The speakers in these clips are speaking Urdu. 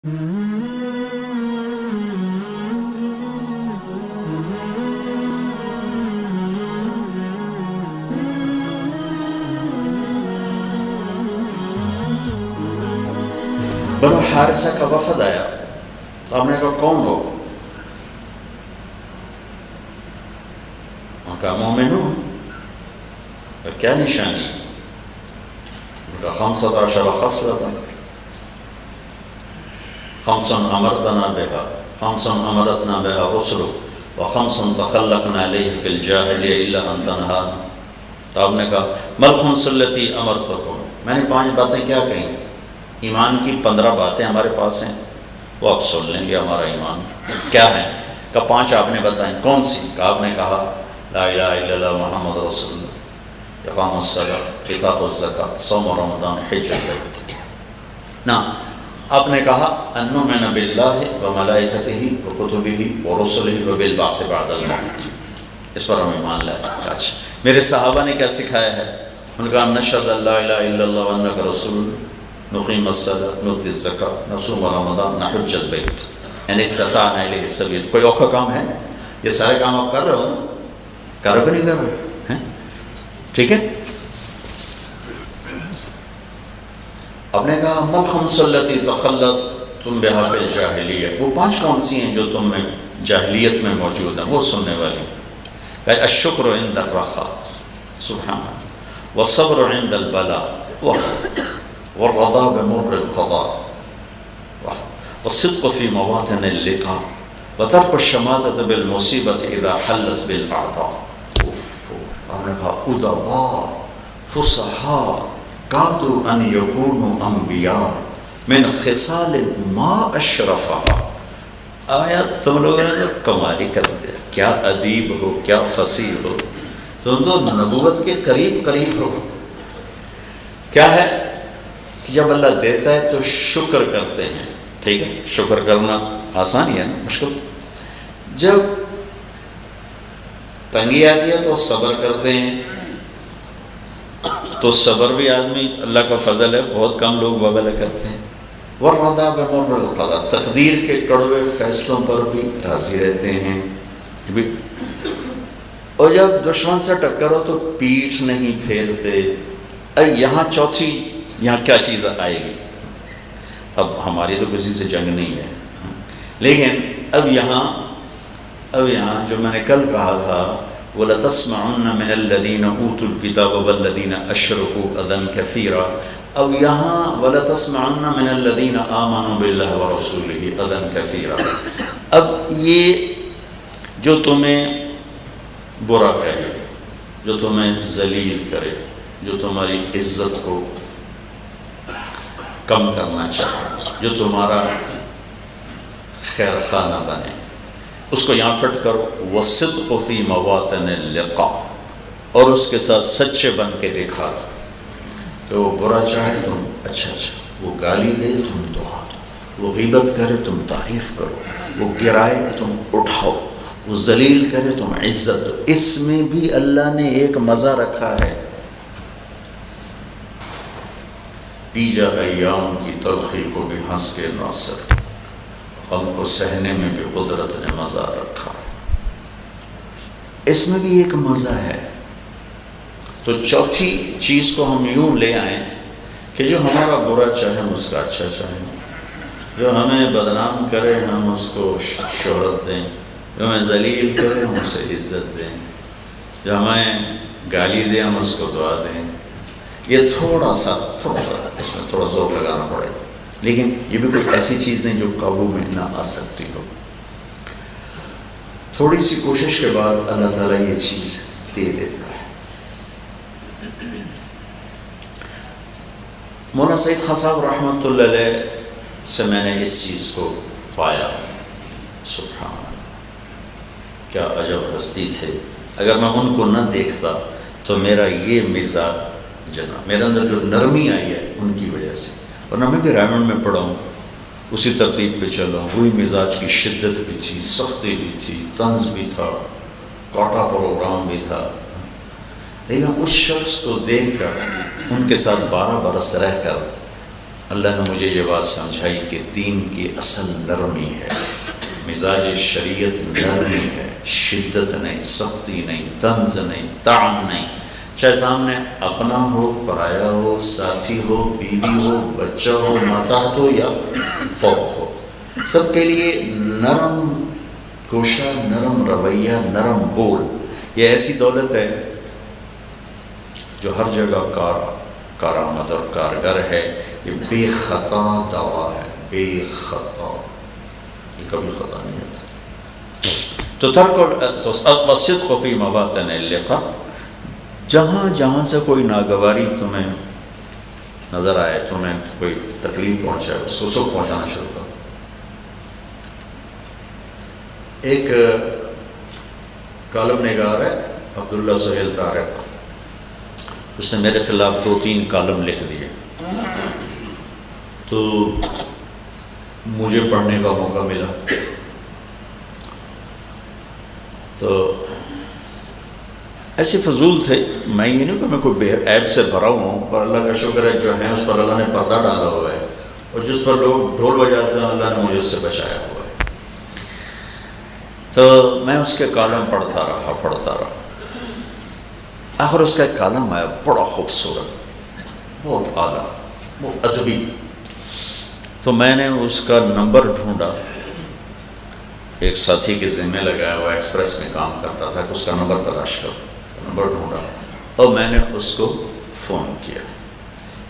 بنو حارثہ کا وفد آیا تو آپ نے کہا کون ہو؟ انہوں نے کہا مومنون. کیا نشانی؟ انہوں نے کہا 15 خصلۃ، 5 امرتنا بها، 5 امرتنا بها رسل، و5 تخلقنا علیہ فی الجاہلیہ الا ان تنہانا. تو آپ نے کہا ما الخمس التی امرتکم، میں نے 5 باتیں کیا کہیں؟ ایمان کی 15 باتیں ہمارے پاس ہیں، وہ آپ سن لیں گے ہمارا ایمان کیا ہے. کہا 5 آپ نے بتائیں، کون سی؟ کہا آپ نے کہا لا الہ الا اللہ محمد رسول اللہ، اقام الصلاۃ، ایتاء الزکاۃ، صوم رمضان، حج البیت. نا آپ نے کہا ان نؤمن باللہ وملائکتہ وکتبہ ورسلہ وبالبعث بعد الموت، اس پر ہم ایمان لائے. اچھا میرے صحابہ نے کیا سکھایا ہے؟ ان کا نشہد ان لا الہ الا اللہ وانک رسول، نقیم الصلاۃ، نؤتی الزکاۃ، نصوم رمضان، نحج البیت ان استطعنا الیہ سبیل. کوئی اوکھا کام ہے؟ یہ سارے کام آپ کر رہے ہو نا؟ کر رہے ہو نہیں کر رہے ہیں؟ ٹھیک ہے. آپ نے کہا ما الخمس التی تخلقتم بها فی الجاہلیہ، وہ 5 کون سی ہیں جو تم میں جاہلیت میں موجود ہیں، وہ سننے والی. الشکر عند الرخاء، سبحان اللہ، والصبر عند البلاء، والرضا بمر القضاء، والصدق في مواطن اللقاء، وترك الشماتة بالمصيبة إذا حلت بالأعضاء. آپ نے کہا ادباء فصحاء قادوا أن يكونوا أنبياء من خصال ما أشرفها. آیا تم لوگوں نے تو کمال ہی کر دیا، کیا ادیب ہو، کیا فصیح ہو، تم تو نبوت کے قریب ہو. کیا ہے کہ جب اللہ دیتا ہے تو شکر کرتے ہیں. ٹھیک ہے، شکر کرنا آسان ہی ہے نا، مشکل. جب تنگی آتی ہے تو صبر کرتے ہیں، تو صبر بھی آدمی اللہ کا فضل ہے، بہت کم لوگ وغیرہ کرتے ہیں. والرضا بمر القضاء، تقدیر کے کڑوے فیصلوں پر بھی راضی رہتے ہیں. اور جب دشمن سے ٹکر ہو تو پیٹھ نہیں پھیرتے. یہاں چوتھی، یہاں کیا چیز آئے گی؟ اب ہماری تو کسی سے جنگ نہیں ہے، لیکن اب یہاں جو میں نے کل کہا تھا وَلَتَسْمَعُنَّ مِنَ الَّذِينَ أُوتُوا الْكِتَابَ وَالَّذِينَ أَشْرَكُوا أَذًى كَثِيرًا. اب یہاں وَلَتَسْمَعُنَّ مِنَ الَّذِينَ آمَنُوا بِاللَّهِ وَرَسُولِهِ أَذًى كَثِيرًا. اب یہ جو تمہیں برا کہے، جو تمہیں ذلیل کرے، جو تمہاری عزت کو کم کرنا چاہے، جو تمہارا خیر خواہ نہ بنے، اس کو یہاں فٹ کرو. وَالصِّدْقُ فِي مَوَاطِنِ اللِّقَاءِ، اور اس کے ساتھ سچے بن کے دکھا دو کہ وہ برا چاہے تم اچھا، وہ گالی دے تم دعا دو، وہ غیبت کرے تم تعریف کرو، وہ گرائے تم اٹھاؤ، وہ ذلیل کرے تم عزت دو. اس میں بھی اللہ نے ایک مزہ رکھا ہے. پی جا ایام کی تلخی کو بھی ہنس کے ناصر، غم کو سہنے میں بھی قدرت نے مزہ رکھا. اس میں بھی ایک مزہ ہے. تو چوتھی چیز کو ہم یوں لے آئیں کہ جو ہمارا برا چاہے ہم اس کا اچھا چاہیں، جو ہمیں بدنام کرے ہم اس کو شہرت دیں، جو ہمیں ذلیل کرے ہم اسے عزت دیں، جو ہمیں گالی دے ہم اس کو دعا دیں. یہ تھوڑا سا اس میں تھوڑا زور لگانا پڑے، لیکن یہ بھی کوئی ایسی چیز نہیں جو قابو میں نہ آ سکتی ہو. تھوڑی سی کوشش کے بعد اللہ تعالیٰ یہ چیز دے دیتا ہے. مولانا سعید خان صاحب رحمۃ اللہ علیہ سے میں نے اس چیز کو پایا. سبحان اللہ، کیا عجب ہستی تھے. اگر میں ان کو نہ دیکھتا تو میرا یہ مزاج میرے اندر جو نرمی آئی ہے ان کی وجہ سے، ورنہ میں بھی رائمنڈ میں پڑھا ہوں، اسی ترتیب پہ چلا ہوں. وہی مزاج کی شدت بھی تھی، سختی بھی تھی، طنز بھی تھا، کاٹا پروگرام بھی تھا. لیکن اس شخص کو دیکھ کر، ان کے ساتھ 12 برس رہ کر اللہ نے مجھے یہ بات سمجھائی کہ دین کی اصل نرمی ہے، مزاج شریعت نرمی ہے، شدت نہیں، سختی نہیں، طنز نہیں، طعن نہیں، چاہے سامنے اپنا ہو، پرایا ہو، ساتھی ہو، بیوی ہو، بچہ ہو، ماتحت ہو یا فوق ہو، سب کے لیے نرم گوشہ، نرم رویہ، نرم بول، یہ ایسی دولت ہے جو ہر جگہ کارآمد اور کارگر ہے۔ یہ بے خطا دوا ہے، بے خطا، یہ کبھی خطا نہیں ہوتا۔ تو الصدق فی مواطن اللقاء، جہاں جہاں سے کوئی ناگواری تمہیں نظر آئے، تمہیں کوئی تکلیف پہنچائے، اس کو سب پہنچانا شروع کرو۔ ایک کالم نگار ہے عبداللہ سہیل طارق، اس نے میرے خلاف 2-3 کالم لکھ دیے، تو مجھے پڑھنے کا موقع ملا، تو ایسے فضول تھے، میں یہ نہیں کہ میں کوئی عیب سے بھرا ہوں، پر اللہ کا شکر ہے جو ہے اس پر اللہ نے پردہ ڈالا ہوا ہے، اور جس پر لوگ ڈھول بجاتے ہیں اللہ نے مجھے اس سے بچایا ہوا ہے۔ تو میں اس کے کالم پڑھتا رہا، آخر اس کا ایک کالم آیا بڑا خوبصورت، بہت اعلیٰ، بہت ادبی، تو میں نے اس کا نمبر ڈھونڈا، ایک ساتھی کے ذمہ لگایا ہوا ایکسپریس میں کام کرتا تھا کہ اس کا نمبر تلاش کرو، نمبر ڈھونڈا اور میں نے اس کو فون کیا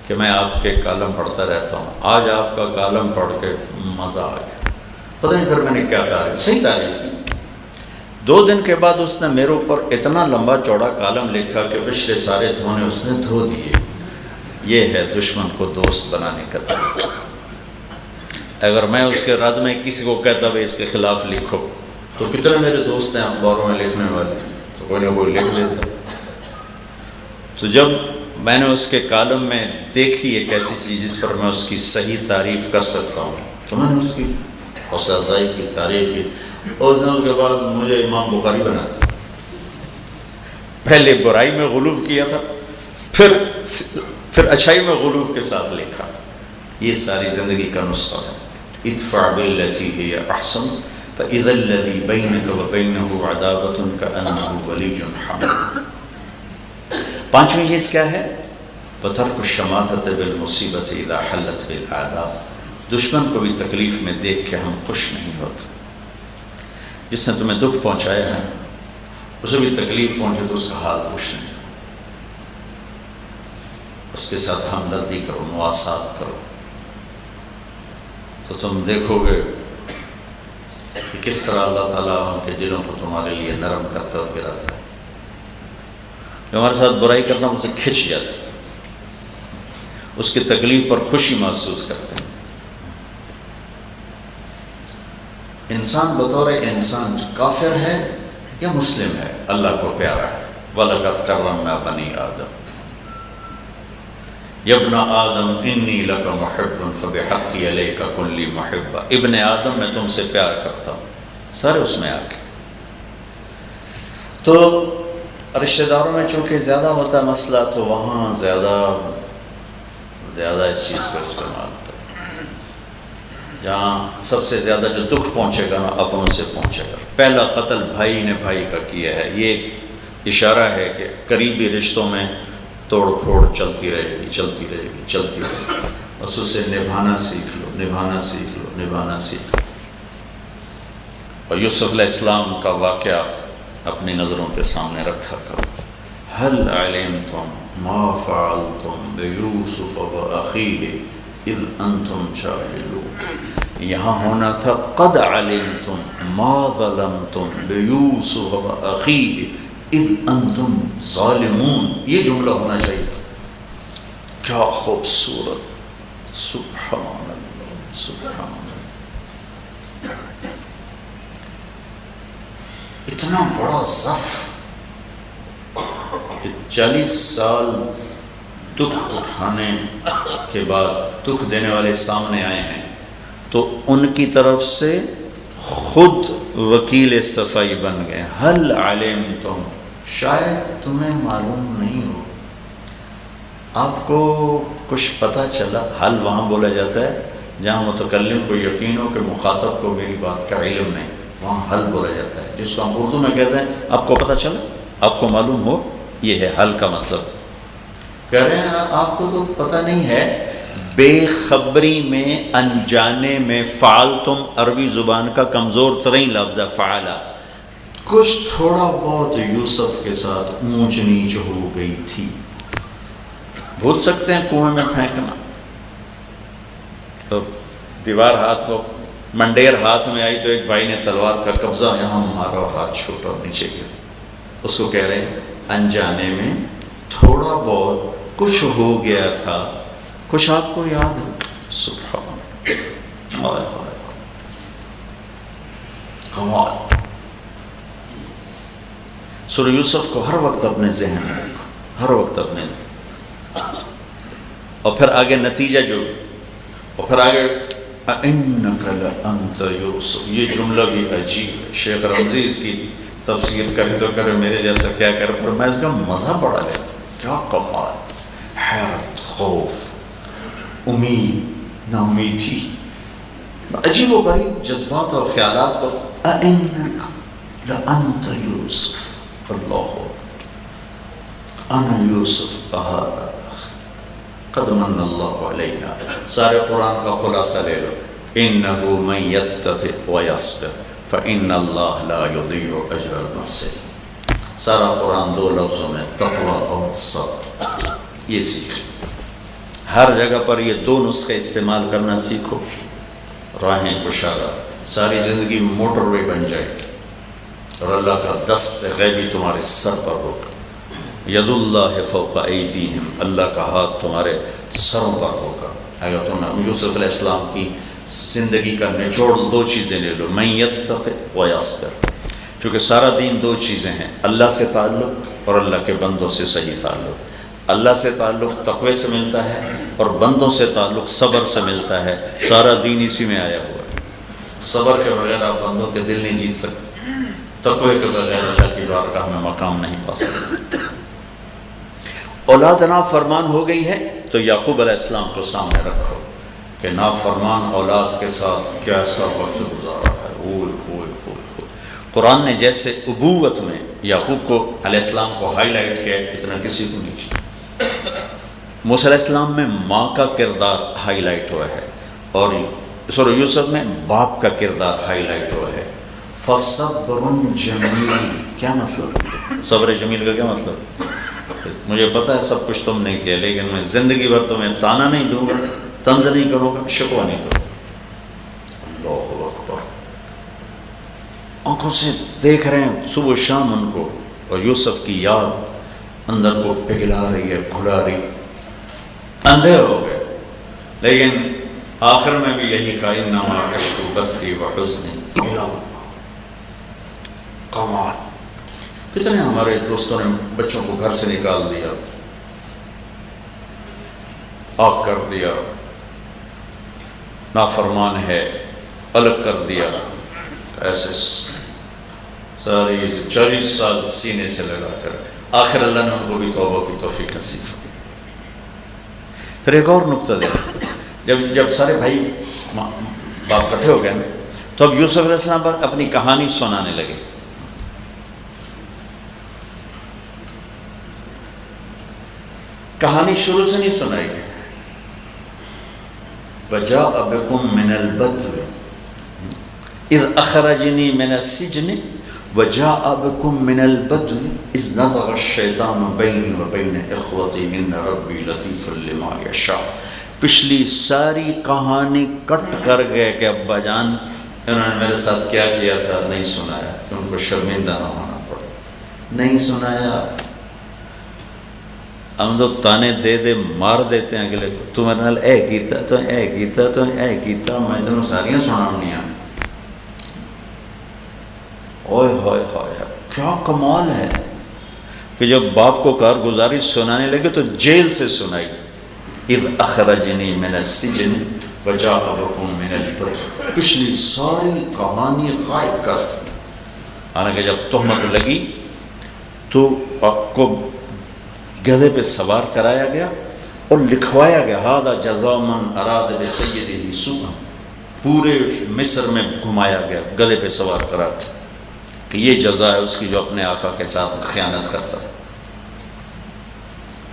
کہ میں آپ کے کالم پڑھتا رہتا ہوں، آج آپ کا کالم پڑھ کے مزہ آ گیا، پتہ نہیں پھر میں نے کیا تعریف، صحیح تعریف کی۔ 2 دن کے بعد اس نے میرے اوپر اتنا لمبا چوڑا کالم لکھا کہ پچھلے سارے دھونے اس نے دھو دیے۔ یہ ہے دشمن کو دوست بنانے کا طریقہ۔ اگر میں اس کے رد میں کسی کو کہتا بھائی اس کے خلاف لکھو، تو کتنے میرے دوست ہیں اخباروں میں لکھنے والے، تو کوئی نہ کوئی لکھ لیتا۔ تو جب میں نے اس کے کالم میں دیکھی ایک ایسی چیز جس پر میں اس کی صحیح تعریف کر سکتا ہوں، تو میں نے اس کی حوصلہ افزائی کی، تعریف کی، اور اس کے بعد مجھے امام بخاری بنا دیا۔ پہلے برائی میں غلو کیا تھا، پھر اچھائی میں غلو کے ساتھ لکھا۔ یہ ساری زندگی کا نسخہ ہے۔ ادفع بالتي هي احسن فاذا الذي بينك وبينه عداوة كأنه ولي حميم۔ 5ویں چیز کیا ہے؟ وترك الشماتة بالمصیبة اذا حلت بالاعداء۔ دشمن کو بھی تکلیف میں دیکھ کے ہم خوش نہیں ہوتے۔ جس نے تمہیں دکھ پہنچایا ہے اسے بھی تکلیف پہنچے تو اس کا حال پوچھنے جاؤ، اس کے ساتھ ہمدردی کرو، مواسات کرو، تو تم دیکھو گے کہ کس طرح اللہ تعالیٰ ان کے دلوں کو تمہارے لیے نرم کرتا اور گراتا ہے۔ جو ہمارے ساتھ برائی کرنا اسے کھنچ جاتی، اس کی تکلیف پر خوشی محسوس کرتے ہیں۔ انسان بطور انسان کافر ہے یا مسلم ہے، اللہ کو پیارا ہے۔ وَلَقَدْ كَرَّمْنَا بَنِي آدَمَ یا ابن آدم انی لک محب فبحقی علیک کلی محبہ۔ ابن آدم میں تم سے پیار کرتا ہوں، سارے اس میں آ کے۔ تو رشتہ داروں میں چونکہ زیادہ ہوتا ہے مسئلہ، تو وہاں زیادہ اس چیز کو استعمال کرو۔ جہاں سب سے زیادہ جو دکھ پہنچے گا نا اپنوں سے پہنچے گا۔ پہلا قتل بھائی نے بھائی کا کیا ہے، یہ ایک اشارہ ہے کہ قریبی رشتوں میں توڑ پھوڑ چلتی رہے گی۔ بس اسے نبھانا سیکھ لو۔ اور یوسف علیہ السلام کا واقعہ اپنی نظروں کے سامنے رکھا کرو۔ هل علمتم ما فعلتم بیوسف واخیہ اذ انتم جاہلون۔ یہاں ہونا تھا قد علمتم ما ظلمتم بیوسف واخیہ اذ انتم ظالمون، یہ جملہ ہونا چاہیے تھا۔ کیا خوبصورت، سبحان اللہ، سبحان اللہ۔ اتنا بڑا ضعف کہ 40 سال دکھ اٹھانے کے بعد دکھ دینے والے سامنے آئے ہیں، تو ان کی طرف سے خود وکیل صفائی بن گئے۔ حل علمتم، شاید تمہیں معلوم نہیں ہو آپ کو کچھ پتہ چلا؟ حل وہاں بولا جاتا ہے جہاں متکلم کو یقین ہو کہ مخاطب کو میری بات کا علم نہیں، وہاں حل بولا جاتا ہے، جس کو ہم اردو میں کہتے ہیں آپ کو پتہ چلا، آپ کو معلوم ہو، یہ ہے حل کا مطلب۔ کہہ رہے ہیں آپ کو تو پتہ نہیں ہے، بے خبری میں، انجانے میں، فعل تم عربی زبان کا کمزور ترین لفظ ہے، فعلا، کچھ تھوڑا بہت یوسف کے ساتھ اونچ نیچ ہو گئی تھی۔ بھول سکتے ہیں کنویں میں پھینکنا، تو دیوار ہاتھ کو، منڈیر ہاتھ میں آئی تو ایک بھائی نے تلوار کا قبضہ یہاں مارا اور ہاتھ چھوٹا اور نیچے گیا، اس کو کہہ رہے ہیں انجانے میں تھوڑا بہت کچھ ہو گیا تھا، کچھ آپ کو یاد ہے؟ سبحان اللہ، کمال۔ سورہ یوسف کو ہر وقت اپنے ذہن میں رکھو، ہر وقت اپنے ذہن، اور پھر آگے نتیجہ جو، اور پھر آگے اِنَّكَ لَأَنْتَ يُوسُف، یہ جملہ بھی عجیب ہے۔ شیخ رمضی اس کی تفسیر کرے تو کرے، میرے جیسا کیا کرے، پر میں اس کا مزہ بڑا لیتا ہوں۔ کیا کمال، حیرت، خوف، امید، نا امیدی، عجیب و غریب جذبات اور خیالات کو، اِنَّكَ لَأَنْتَ يُوسُف، اللہ انا یوسف هذا قد من اللہ علینا۔ سارے قرآن کا خلاصہ لے لو، انه من یتق ویصبر فان اللہ لا یضیع اجر المحسنین۔ سارا قرآن دو لفظوں میں، تقوی اور صبر، یہ سیکھ۔ ہر جگہ پر یہ دو نسخے استعمال کرنا سیکھو، راہیں کشادہ، ساری زندگی موٹر وے بن جائے گی، اور اللہ کا دست غیبی تمہارے سر پر ہوگا۔ ید اللہ فوق ایدیہم، اللہ کا ہاتھ تمہارے سروں پر ہوگا۔ اگر تم یوسف علیہ السلام کی زندگی کا نچوڑ دو چیزیں لے لو، من یتق ویصبر، کیونکہ سارا دین دو چیزیں ہیں، اللہ سے تعلق اور اللہ کے بندوں سے صحیح تعلق۔ اللہ سے تعلق تقوی سے ملتا ہے، اور بندوں سے تعلق صبر سے ملتا ہے۔ سارا دین اسی میں آیا ہوا ہے۔ صبر کے بغیر آپ بندوں کے دل نہیں جیت سکتے، تقوی کے بغیر اللہ کی بارگاہ میں مقام نہیں پا سکتے۔ اولاد نافرمان ہو گئی ہے تو یعقوب علیہ السلام کو سامنے رکھو کہ نافرمان اولاد کے ساتھ کیسا وقت گزارا ہے۔ اوئے ہوئے ہوئے، قرآن نے جیسے ابوت میں یعقوب کو علیہ السلام کو ہائی لائٹ کیا، اتنا کسی کو نہیں کیا۔ موسیٰ علیہ السلام میں ماں کا کردار ہائی لائٹ ہوا ہے، اور سورہ یوسف میں باپ کا کردار ہائی لائٹ ہوا ہے۔ فَصَبْرٌ جَمِيلٌ، کیا مطلب؟ صبر جمیل کا کیا مطلب؟ مجھے پتہ ہے سب کچھ تم نے کیا، لیکن میں زندگی بھر تمہیں تانا نہیں دوں گا، طنز نہیں کروں گا، شکوہ نہیں کروں گا۔ اللہ اکبر، آنکھوں سے دیکھ رہے ہیں صبح و شام ان کو، اور یوسف کی یاد اندر کو پگھلا رہی ہے، گھلا رہی، اندھے ہو گئے، لیکن آخر میں بھی یہی کہا انما اشکو بثی وحزنی الی اللہ۔ کمال، کتنے ہمارے دوستوں نے بچوں کو گھر سے نکال دیا، آگ کر دیا، نافرمان ہے، الگ کر دیا، ایسے ساری 40 سال سینے سے لگا کر آخر اللہ نے ان کو بھی توبہ کی توفیق نصیب کی۔ پھر ایک اور نقطہ دیکھیں، جب سارے بھائی باپ کٹھے ہو گئے نا، تو اب یوسف علیہ السلام پر اپنی کہانی سنانے لگے۔ کہانی شروع سے نہیں سنائی، وَجَاءَ بِكُم مِّنَ الْبَدْوِ اِذْ أَخْرَجْنِي مِنَ السِّجْنِ وَجَاءَ بِكُم مِّنَ الْبَدْوِ اِذْ نَزَغَ الشَّيْطَانُ بَيْنِي وَبَيْنَ إِخْوَتِي إِنَّ رَبِّي لَطِيفٌ لِّمَا يَشَاءُ۔ پچھلی ساری کہانی کٹ کر گئے کہ ابا جان انہوں نے میرے ساتھ کیا کیا تھا نہیں سنایا، کہ ان کو شرمندہ نہ ہونا پڑے، نہیں سنایا۔ ہم تو تانے دے دے مار دیتے ہیں اگلے کو، تو میرے نال اے کیتا تو اے کیتا تو اے کیتا، میں تینوں ساریاں سناؤنی ہیں۔ اوئے ہوئے ہوئے، کیا کمال ہے کہ جب باپ کو کارگزاری سنانے لگے تو جیل سے سنائی، اذ اخرجنی من السجن وجاء بکم من البدو، پچھلی ساری کہانی غائب کر دی۔ حالانکہ جب تہمت لگی تو آپ کو گدھے پہ سوار کرایا گیا اور لکھوایا گیا ھذا جزاء من اراد بسیدہ سوءا، پورے مصر میں گھمایا گیا گدھے پہ سوار کرا کے کہ یہ جزا ہے اس کی جو اپنے آقا کے ساتھ خیانت کرتا ہے،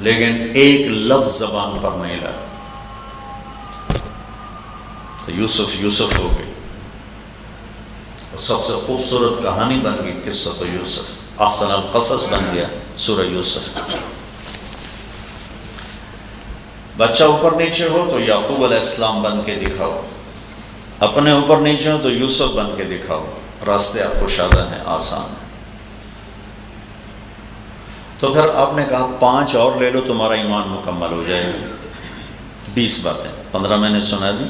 لیکن ایک لفظ زبان پر نہیں لایا تو یوسف ہو گئی، اور سب سے خوبصورت کہانی بن گئی قصۃ یوسف، احسن القصص بن گیا سورہ یوسف۔ بچہ اوپر نیچے ہو تو یعقوب علیہ السلام بن کے دکھاؤ، اپنے اوپر نیچے ہو تو یوسف بن کے دکھاؤ، راستے آپ کشادہ ہیں، آسان ہیں۔ تو پھر آپ نے کہا 5 اور لے لو تمہارا ایمان مکمل ہو جائے گا، 20 باتیں، 15 میں نے سنا دی،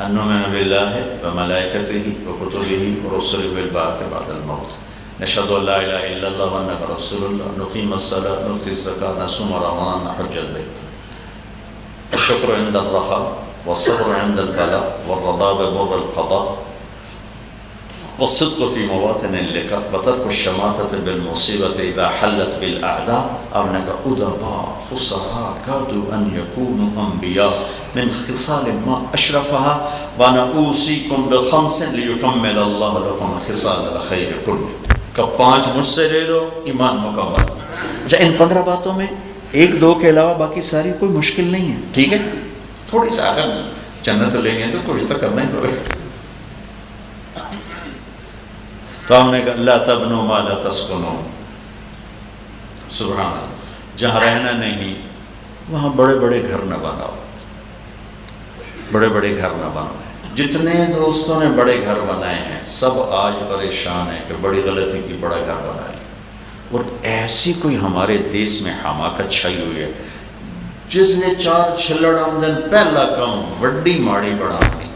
نؤمن باللہ وملائکتہ وکتبہ ورسلہ والبعث بعد الموت، نشہد ان لا الہ الا اللہ وانک رسول اللہ، نقیم الصلاۃ نؤتی الزکاۃ نصوم رمضان نحج البیت، الشکر عند الرخاء والصبر عند البلاء والرضا بمر القضاء والصدق في مواطن اللقاء وترك الشماتة بالمصيبة إذا حلت بالأعداء، أنك أدباء فصحاء كادوا أن يكونوا أنبياء من خصال ما أشرفها، وأنا أوصيكم ب5 ليكمل الله لكم خصال الخير كله، کہ 5 مجھ سے لے لو ایمان مکمل۔ اچھا، ان 15 باتوں میں 1-2 کے علاوہ باقی ساری کوئی مشکل نہیں ہے، ٹھیک ہے؟ تھوڑی سی آخر جنت لینی ہے تو کچھ تو کرنا ہی پڑے گا۔ تو ہم نے کہا لا تبنوا ما لا تسکنون، سبحان اللہ، جہاں رہنا نہیں وہاں بڑے بڑے گھر نہ بناؤ، بڑے بڑے گھر نہ بناؤ۔ جتنے دوستوں نے بڑے گھر بنائے ہیں سب آج پریشان ہیں کہ بڑی غلطی کی بڑا گھر بنا لیا، اور ایسی کوئی ہمارے دیس میں حماقت چھائی ہوئی ہے، جس نے 4 چھلڑ آمدن پہلا کام وڈی ماڑی بڑھانی،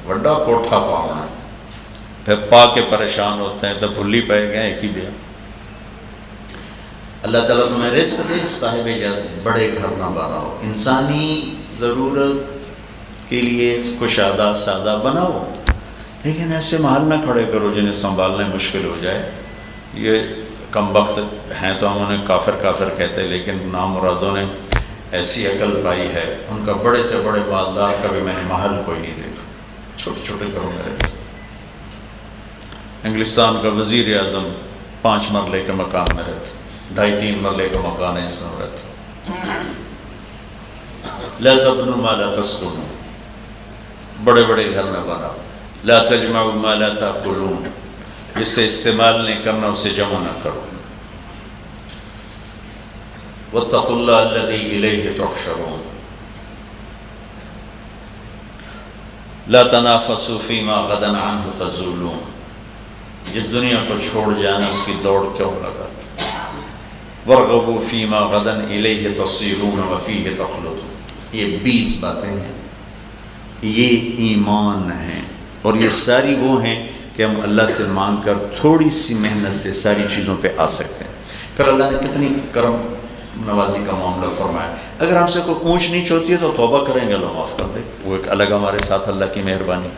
وڈا کوٹھا پاؤنا، پھر پا کے پریشان ہوتے ہیں تو بھلی پائے گئے ایک ہی بیان۔ اللہ تعالیٰ تمہیں رزق دے، صاحب بڑے گھر نہ بناؤ، انسانی ضرورت کے لیے کشادہ سادہ بناؤ، لیکن ایسے محل نہ کھڑے کرو جنہیں سنبھالنے مشکل ہو جائے۔ یہ کم وقت ہیں تو ہم انہیں کافر کہتے ہیں، لیکن نامرادوں نے ایسی عقل پائی ہے، ان کا بڑے سے بڑے مالدار کا بھی میں نے محل کوئی نہیں دیکھا، چھوٹے چھوٹے گھروں میں رہتے۔ انگلستان کا وزیر اعظم 5 مرلے کے مکان میں رہتے، 2.5-3 مرلے کا مکان ہے جس میں رہتے۔ لا تبنوا ما لا تسکنون، بڑے بڑے گھر نہ بناؤ۔ لا تجمعوا ما لا تاکلون، جس سے استعمال نہیں کرنا اسے جمع نہ کرو۔ واتقوا اللہ الذی الیہ تحشرون، لا تنافسوا فیما غدا عنہ تزولون، جس دنیا کو چھوڑ جانا اس کی دوڑ کیوں لگاتے۔ وارغبوا فیما غدا الیہ تصیرون وفیہ تخلدون، یہ 20 باتیں ہیں، یہ ایمان ہیں، اور یہ ساری وہ ہیں کہ ہم اللہ سے مانگ کر تھوڑی سی محنت سے ساری چیزوں پہ آ سکتے ہیں۔ پھر اللہ نے کتنی کرم نوازی کا معاملہ فرمایا، اگر ہم سے کوئی اونچ نیچ ہوتی ہے تو توبہ کریں گے، اللہ معاف کر دے، وہ ایک الگ ہمارے ساتھ اللہ کی مہربانی۔